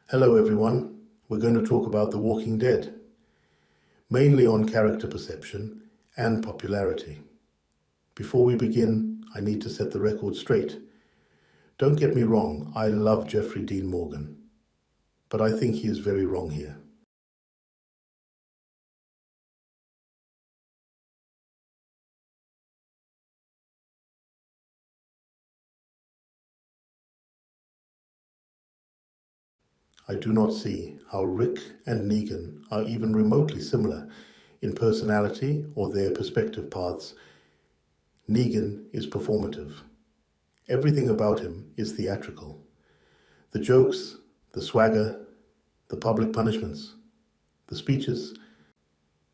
Hello everyone, we're going to talk about The Walking Dead, mainly on character perception and popularity. Before we begin, I need to set the record straight. Don't get me wrong, I love Jeffrey Dean Morgan, but I think he is very wrong here. I do not see how Rick and Negan are even remotely similar in personality or their perspective paths. Negan is performative. Everything about him is theatrical. The jokes, the swagger, the public punishments, the speeches.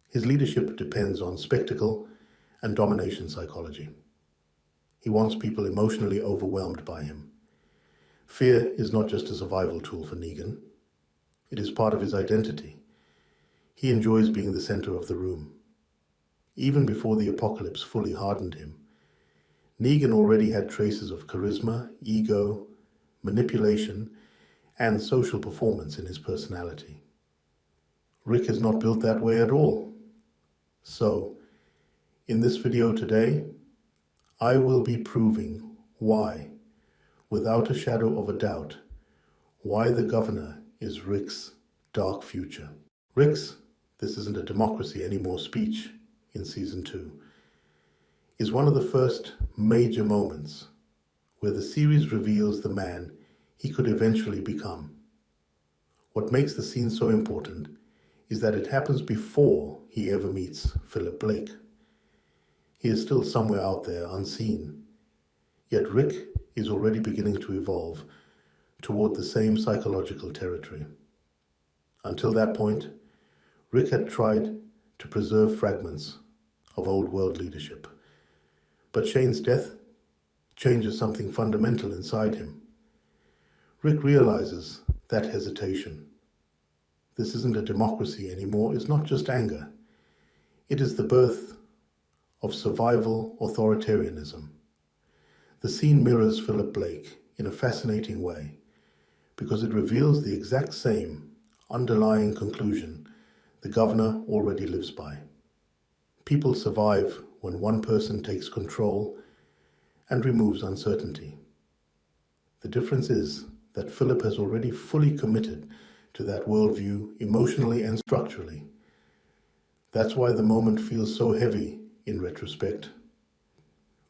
His leadership depends on spectacle and domination psychology. He wants people emotionally overwhelmed by him. Fear is not just a survival tool for Negan. It is part of his identity. He enjoys being the center of the room. Even before the apocalypse fully hardened him, Negan already had traces of charisma, ego, manipulation, and social performance in his personality. Rick is not built that way at all. So, in this video today, I will be proving why, without a shadow of a doubt, why the governor is Rick's dark future. Rick's "this isn't a democracy anymore" speech in Season 2 is one of the first major moments where the series reveals the man he could eventually become. What makes the scene so important is that it happens before he ever meets Philip Blake. He is still somewhere out there unseen, yet Rick is already beginning to evolve toward the same psychological territory. Until that point, Rick had tried to preserve fragments of old world leadership. But Shane's death changes something fundamental inside him. Rick realizes that hesitation. This isn't a democracy anymore is not just anger. It is the birth of survival authoritarianism. The scene mirrors Philip Blake in a fascinating way because it reveals the exact same underlying conclusion the governor already lives by. People survive when one person takes control and removes uncertainty. The difference is that Philip has already fully committed to that worldview emotionally and structurally. That's why the moment feels so heavy in retrospect.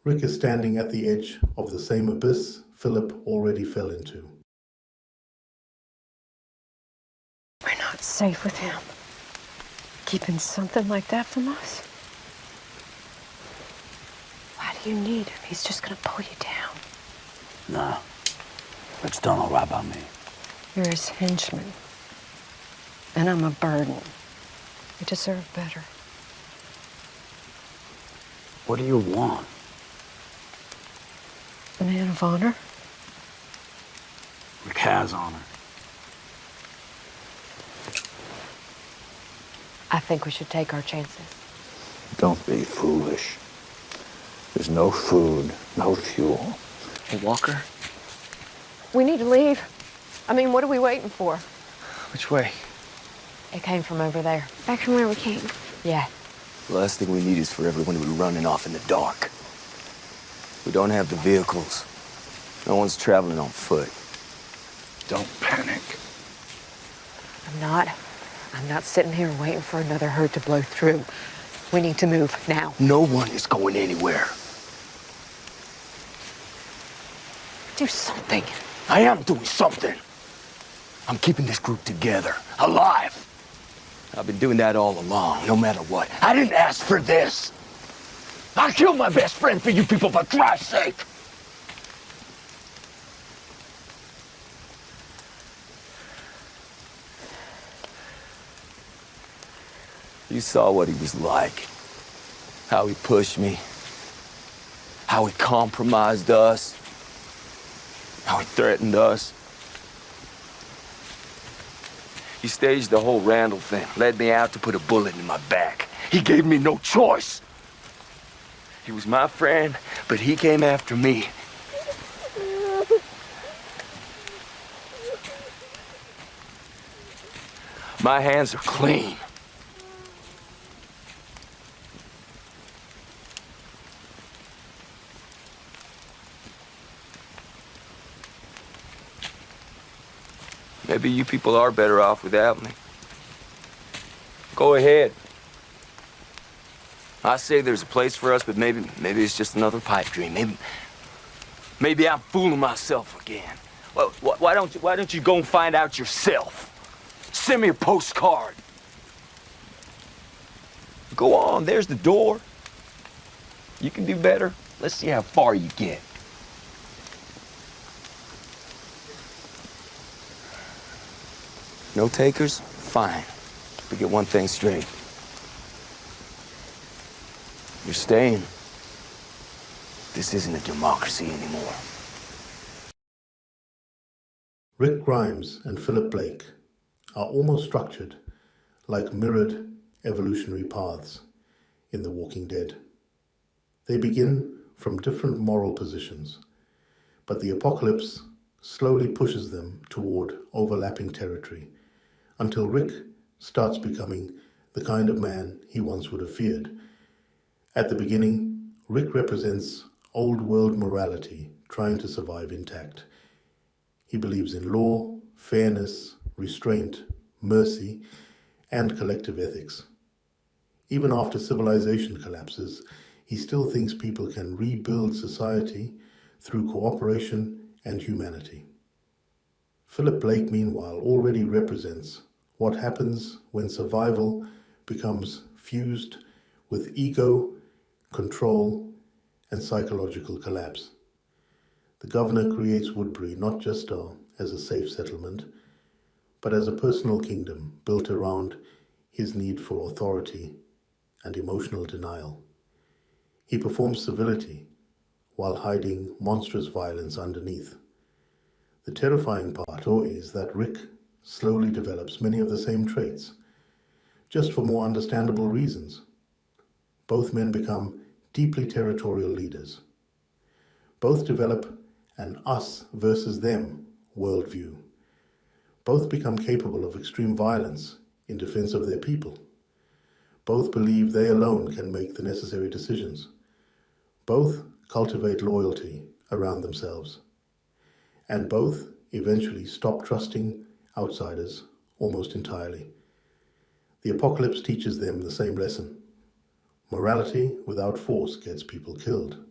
Rick is standing at the edge of the same abyss Philip already fell into. We're not safe with him. Keeping something like that from us? Why do you need him? He's just gonna pull you down. Nah, Rick's done all right by me. You're his henchman. And I'm a burden. You deserve better. What do you want? A man of honor? Rick has honor. I think we should take our chances. Don't be foolish. There's no food, no fuel. Hey, Walker, We need to leave. I mean, what are we waiting for? which way? It came from over there. Back from where we came. Yeah. The last thing we need is for everyone to be running off in the dark. We don't have the vehicles. No one's traveling on foot. Don't panic. I'm not sitting here waiting for another herd to blow through. We need to move now. No one is going anywhere. Do something. I am doing something. I'm keeping this group together, alive. I've been doing that all along, no matter what. I didn't ask for this. I killed my best friend for you people, for Christ's sake. You saw what he was like. How he pushed me. How he compromised us. How he threatened us. He staged the whole Randall thing, led me out to put a bullet in my back. He gave me no choice. He was my friend, but he came after me. My hands are clean. Maybe you people are better off without me. Go ahead. I say there's a place for us, but maybe it's just another pipe dream. Maybe I'm fooling myself again. Well, why don't you go and find out yourself? Send me a postcard. Go on, there's the door. You can do better. Let's see how far you get. No takers? Fine. But get one thing straight. You're staying. This isn't a democracy anymore. Rick Grimes and Philip Blake are almost structured like mirrored evolutionary paths in The Walking Dead. They begin from different moral positions, but the apocalypse slowly pushes them toward overlapping territory until Rick starts becoming the kind of man he once would have feared. At the beginning, Rick represents old world morality trying to survive intact. He believes in law, fairness, restraint, mercy, and collective ethics. Even after civilization collapses, he still thinks people can rebuild society through cooperation and humanity. Philip Blake, meanwhile, already represents what happens when survival becomes fused with ego, control, and psychological collapse. The governor creates Woodbury not just as a safe settlement, but as a personal kingdom built around his need for authority and emotional denial. He performs civility while hiding monstrous violence underneath. The terrifying part is that Rick slowly develops many of the same traits, just for more understandable reasons. Both men become deeply territorial leaders. Both develop an us versus them worldview. Both become capable of extreme violence in defense of their people. Both believe they alone can make the necessary decisions. Both cultivate loyalty around themselves. And both eventually stop trusting outsiders almost entirely. The apocalypse teaches them the same lesson. Morality without force gets people killed.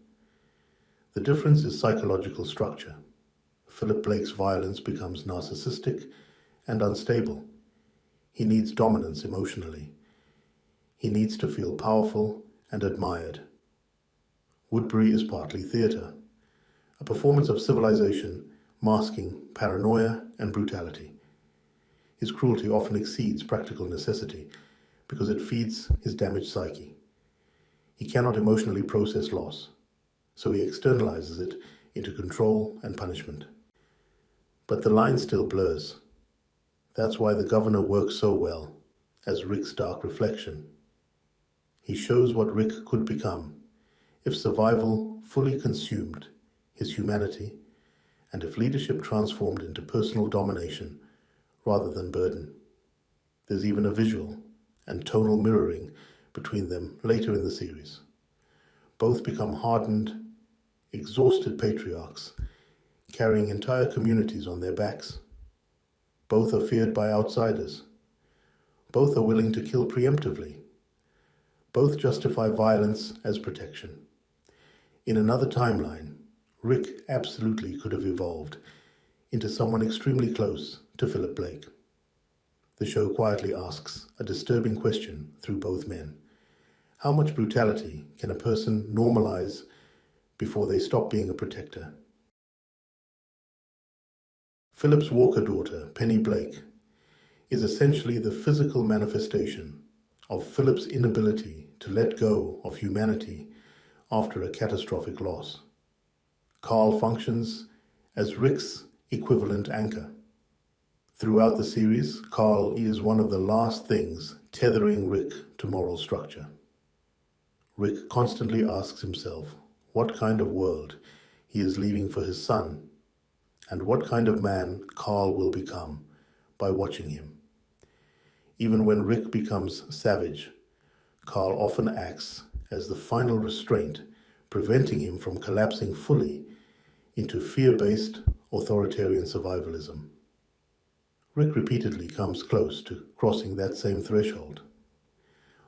The difference is psychological structure. Philip Blake's violence becomes narcissistic and unstable. He needs dominance emotionally. He needs to feel powerful and admired. Woodbury is partly theatre, a performance of civilization masking paranoia and brutality. His cruelty often exceeds practical necessity because it feeds his damaged psyche. He cannot emotionally process loss, so he externalizes it into control and punishment. But the line still blurs. That's why the governor works so well as Rick's dark reflection. He shows what Rick could become if survival fully consumed his humanity and if leadership transformed into personal domination rather than burden. There's even a visual and tonal mirroring between them later in the series. Both become hardened, exhausted patriarchs, carrying entire communities on their backs. Both are feared by outsiders. Both are willing to kill preemptively. Both justify violence as protection. In another timeline, Rick absolutely could have evolved into someone extremely close to Philip Blake. The show quietly asks a disturbing question through both men. How much brutality can a person normalize before they stop being a protector? Philip's Walker daughter, Penny Blake, is essentially the physical manifestation of Philip's inability to let go of humanity after a catastrophic loss. Carl functions as Rick's equivalent anchor. Throughout the series, Carl is one of the last things tethering Rick to moral structure. Rick constantly asks himself what kind of world he is leaving for his son, and what kind of man Carl will become by watching him. Even when Rick becomes savage, Carl often acts as the final restraint, preventing him from collapsing fully into fear-based authoritarian survivalism. Rick repeatedly comes close to crossing that same threshold.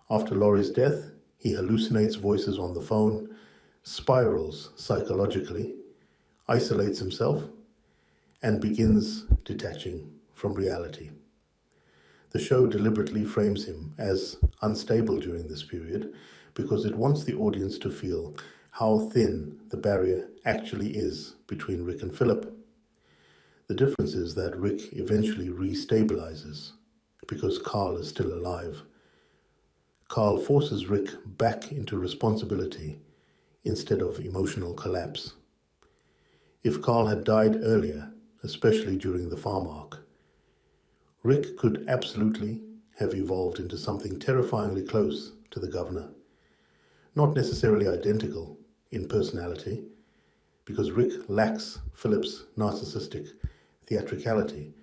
After Laurie's death, he hallucinates voices on the phone, spirals psychologically, isolates himself, and begins detaching from reality. The show deliberately frames him as unstable during this period because it wants the audience to feel how thin the barrier actually is between Rick and Philip. The difference is that Rick eventually restabilizes because Carl is still alive. Carl forces Rick back into responsibility instead of emotional collapse. If Carl had died earlier, especially during the farm arc, Rick could absolutely have evolved into something terrifyingly close to the governor. Not necessarily identical in personality, because Rick lacks Philip's narcissistic theatricality,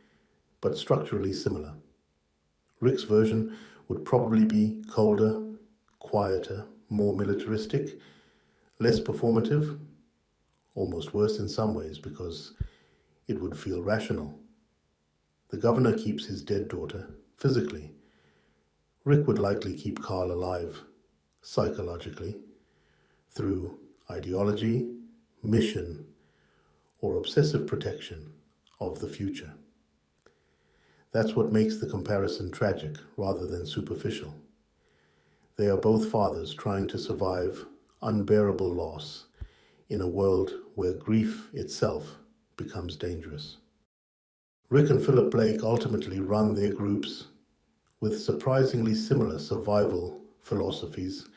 but structurally similar. Rick's version would probably be colder, quieter, more militaristic, less performative, almost worse in some ways because it would feel rational. The governor keeps his dead daughter physically. Rick would likely keep Carl alive psychologically through ideology, mission, or obsessive protection of the future. That's what makes the comparison tragic rather than superficial. They are both fathers trying to survive unbearable loss in a world where grief itself becomes dangerous. Rick and Philip Blake ultimately run their groups with surprisingly similar survival philosophies,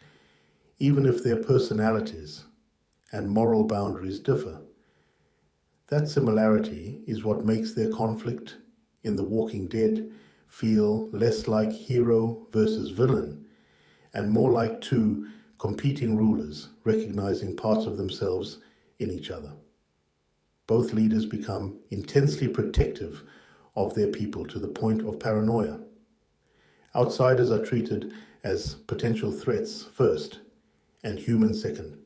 even if their personalities and moral boundaries differ. That similarity is what makes their conflict in The Walking Dead feel less like hero versus villain and more like two competing rulers recognizing parts of themselves in each other. Both leaders become intensely protective of their people to the point of paranoia. Outsiders are treated as potential threats first and humans second.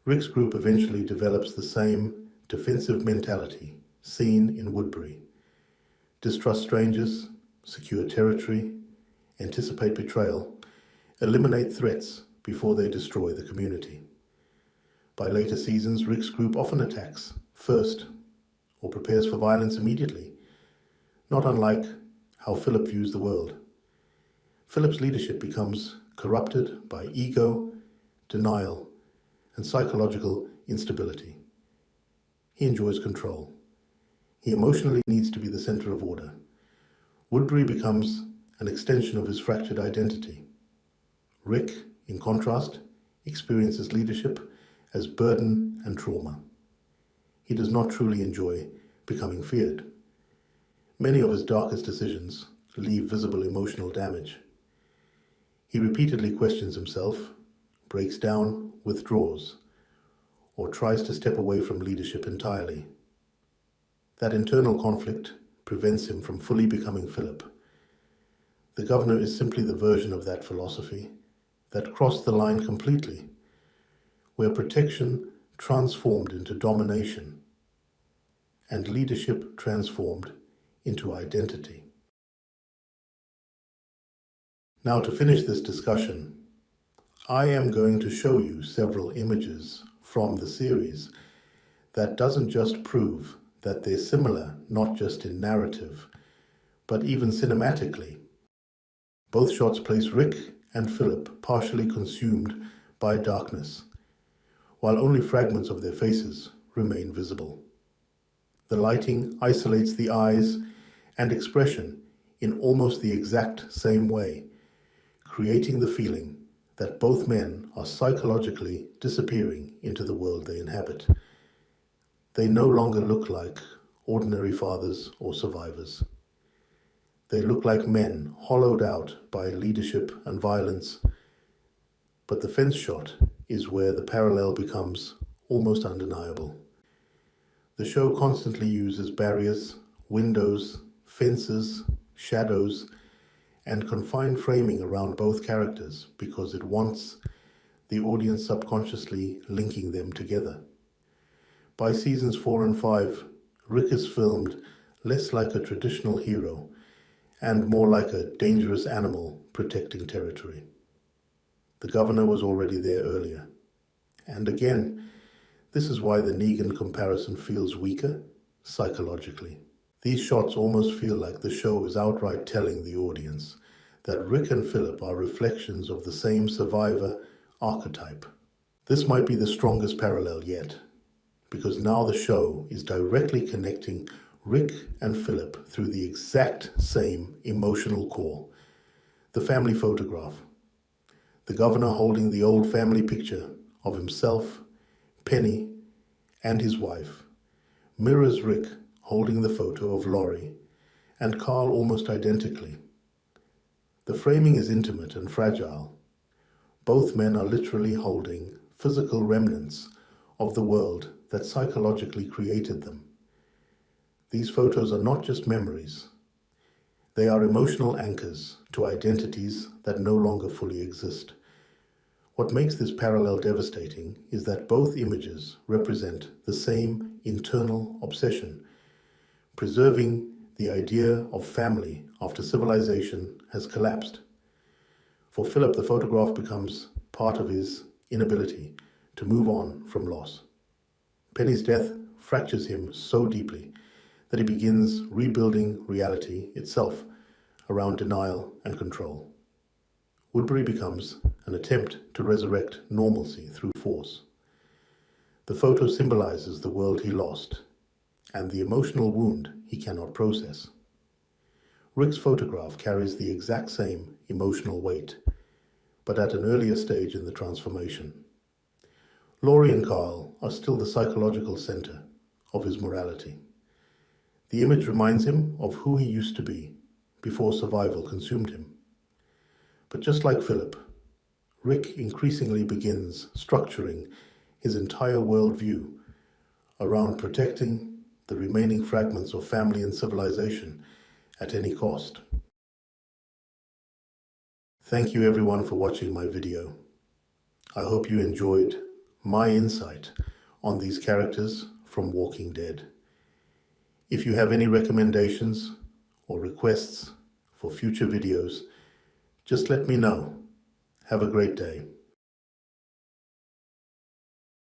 Rick's group eventually develops the same defensive mentality seen in Woodbury. Distrust strangers, secure territory, anticipate betrayal, eliminate threats before they destroy the community. By later seasons, Rick's group often attacks first or prepares for violence immediately, not unlike how Philip views the world. Philip's leadership becomes corrupted by ego, denial, and psychological instability. He enjoys control. He emotionally needs to be the center of order. Woodbury becomes an extension of his fractured identity. Rick, in contrast, experiences leadership as burden and trauma. He does not truly enjoy becoming feared. Many of his darkest decisions leave visible emotional damage. He repeatedly questions himself, breaks down, withdraws, or tries to step away from leadership entirely. That internal conflict prevents him from fully becoming Philip. The governor is simply the version of that philosophy that crossed the line completely, where protection transformed into domination and leadership transformed into identity. Now, to finish this discussion, I am going to show you several images from the series that doesn't just prove that they're similar, not just in narrative, but even cinematically. Both shots place Rick and Philip partially consumed by darkness, while only fragments of their faces remain visible. The lighting isolates the eyes and expression in almost the exact same way, creating the feeling that both men are psychologically disappearing into the world they inhabit. They no longer look like ordinary fathers or survivors. They look like men hollowed out by leadership and violence, but the fence shot is where the parallel becomes almost undeniable. The show constantly uses barriers, windows, fences, shadows, and confined framing around both characters because it wants the audience subconsciously linking them together. By seasons 4 and 5, Rick is filmed less like a traditional hero and more like a dangerous animal protecting territory. The governor was already there earlier. And again, this is why the Negan comparison feels weaker psychologically. These shots almost feel like the show is outright telling the audience that Rick and Philip are reflections of the same survivor archetype. This might be the strongest parallel yet, because now the show is directly connecting Rick and Philip through the exact same emotional core. The family photograph. The governor holding the old family picture of himself, Penny, and his wife mirrors Rick holding the photo of Laurie and Carl almost identically. The framing is intimate and fragile. Both men are literally holding physical remnants of the world that psychologically created them. These photos are not just memories. They are emotional anchors to identities that no longer fully exist. What makes this parallel devastating is that both images represent the same internal obsession, preserving the idea of family after civilization has collapsed. For Philip, the photograph becomes part of his inability to move on from loss. Penny's death fractures him so deeply that he begins rebuilding reality itself around denial and control. Woodbury becomes an attempt to resurrect normalcy through force. The photo symbolizes the world he lost and the emotional wound he cannot process. Rick's photograph carries the exact same emotional weight, but at an earlier stage in the transformation. Laurie and Carl are still the psychological center of his morality. The image reminds him of who he used to be before survival consumed him. But just like Philip, Rick increasingly begins structuring his entire worldview around protecting the remaining fragments of family and civilization at any cost. Thank you everyone for watching my video. I hope you enjoyed my insight on these characters from Walking Dead. If you have any recommendations or requests for future videos, just let me know. Have a great day.